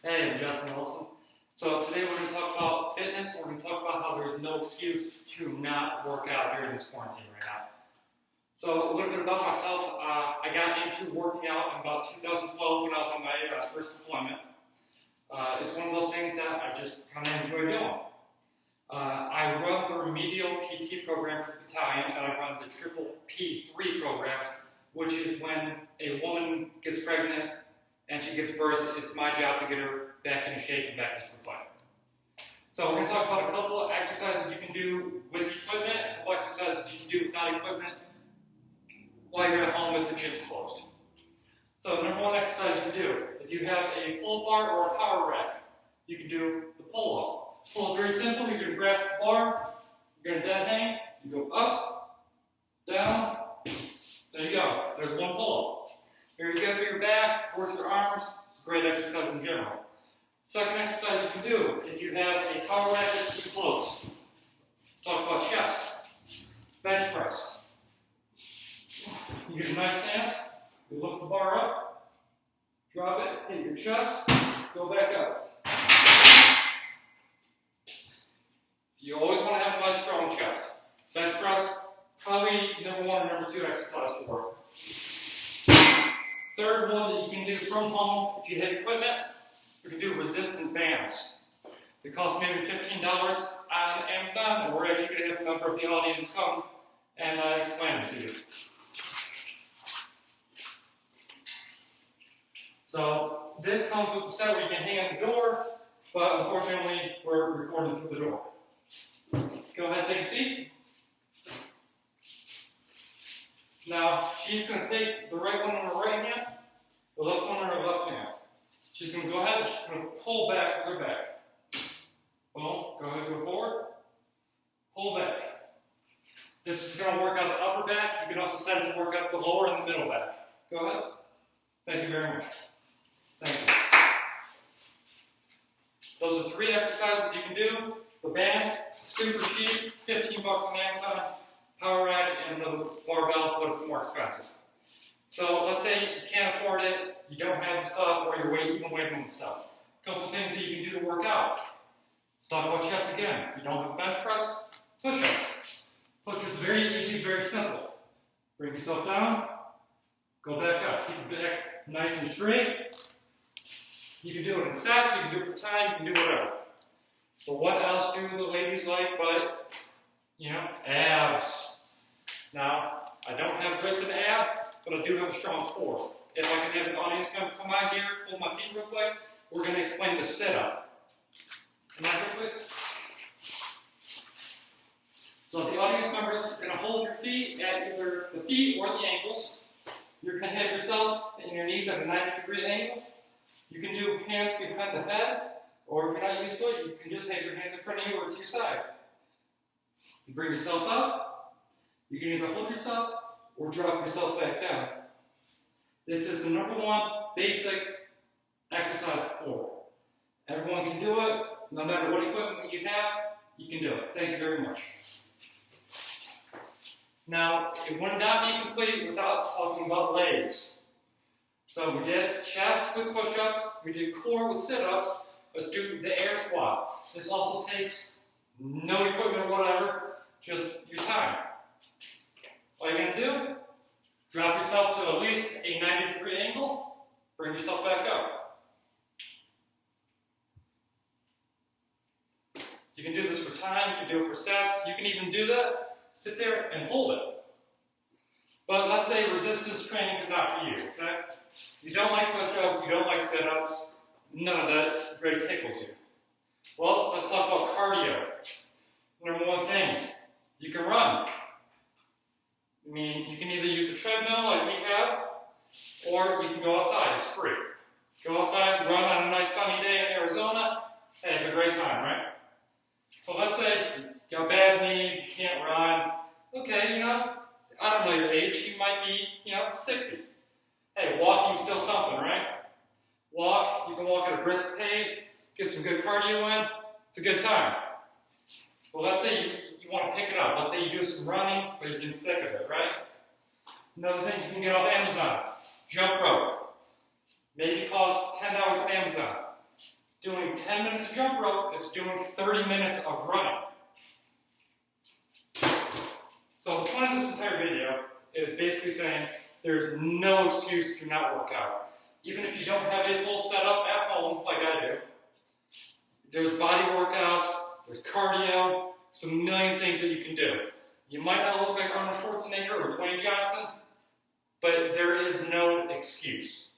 Hey, I'm Justin Wilson. So today we're going to talk about fitness. We're going to talk about how there's no excuse to not work out during this quarantine right now. So a little bit about myself. I got into working out in about 2012 when I was on my first deployment. It's one of those things that I just kind of enjoy doing. I run the remedial PT program for the battalion, and I run the triple P3 program, which is when a woman gets pregnant and she gives birth. It's my job to get her back into shape and back into the fight. So we're going to talk about a couple of exercises you can do with equipment, a couple of exercises you can do without equipment while you're at home with the gyms closed. So the number one exercise you can do, if you have a pull bar or a power rack, you can do the pull-up. Pull is very simple. You're going to grasp the bar, you're going to dead hang, you go up, down, there you go. There's one pull-up. Here you go for your back, works your arms. It's a great exercise in general. Second exercise you can do, if you have a power rack that's too close. Talk about chest. Bench press. You get a nice stance, you lift the bar up, drop it, hit your chest, go back up. You always want to have a nice strong chest. Bench press, probably number one or number two exercise to work. Third one that you can do from home, if you have equipment, you can do resistant bands. They cost maybe $15 on Amazon, and we're actually going to have a member of the audience come and explain it to you. So this comes with the set where you can hang on the door, but unfortunately we're recording through the door. Go ahead and take a seat. Now, she's going to take the right one in her right hand, the left one in her left hand. She's going to go ahead and she's going to pull back with her back. Boom. Go ahead and go forward. Pull back. This is going to work out the upper back. You can also set it to work out the lower and the middle back. Go ahead. Thank you very much. Thank you. Those are 3 exercises you can do. The band, super cheap, $15 on Amazon. Power rack and the barbell, but it's more expensive. So let's say you can't afford it, you don't have the stuff, or you're even waiting on the stuff. A couple things that you can do to work out. Let's talk about chest again. You don't have a bench press, push-ups. Push-ups very easy, very simple. Bring yourself down, go back up. Keep the back nice and straight. You can do it in sets, you can do it for time, you can do whatever. But what else do the ladies like but, abs? Now, I don't have grits and abs, but I do have a strong core. If I can have an audience member come out here, hold my feet real quick, we're going to explain the sit-up. Come out here, please. So the audience member is going to hold your feet at either the feet or the ankles. You're going to have yourself and your knees at a 90-degree angle. You can do hands behind the head, or if you're not used to it, you can just have your hands in front of you or to your side. You bring yourself up. You can either hold yourself or drop yourself back down. This is the number one basic exercise core. Everyone can do it. No matter what equipment you have, you can do it. Thank you very much. Now, it would not be complete without talking about legs. So we did chest with push-ups. We did core with sit-ups. Let's do the air squat. This also takes no equipment or whatever, just your time. All you're going to do, drop yourself to at least a 90-degree angle, bring yourself back up. You can do this for time, you can do it for sets, you can even do that, sit there and hold it. But let's say resistance training is not for you, okay? You don't like push-ups, you don't like sit-ups, none of that really tickles you. Well, let's talk about cardio. Number one thing, you can run. I mean, you can either use a treadmill like we have, or you can go outside. It's free. Go outside, run on a nice sunny day in Arizona. Hey, it's a great time, right? So let's say you got bad knees, you can't run. Okay, I don't know your age. You might be, 60. Hey, walking's still something, right? Walk. You can walk at a brisk pace, get some good cardio in. It's a good time. Well, let's say you want to pick it up. Let's say you do some running, but you're getting sick of it, right? Another thing you can get off Amazon, jump rope. Maybe costs $10 on Amazon. doing 10 minutes of jump rope is doing 30 minutes of running. So the point of this entire video is basically saying there's no excuse to not work out. Even if you don't have a full setup at home like I do, there's body workouts, there's cardio, some million things that you can do. You might not look like Arnold Schwarzenegger or Dwayne Johnson, but there is no excuse.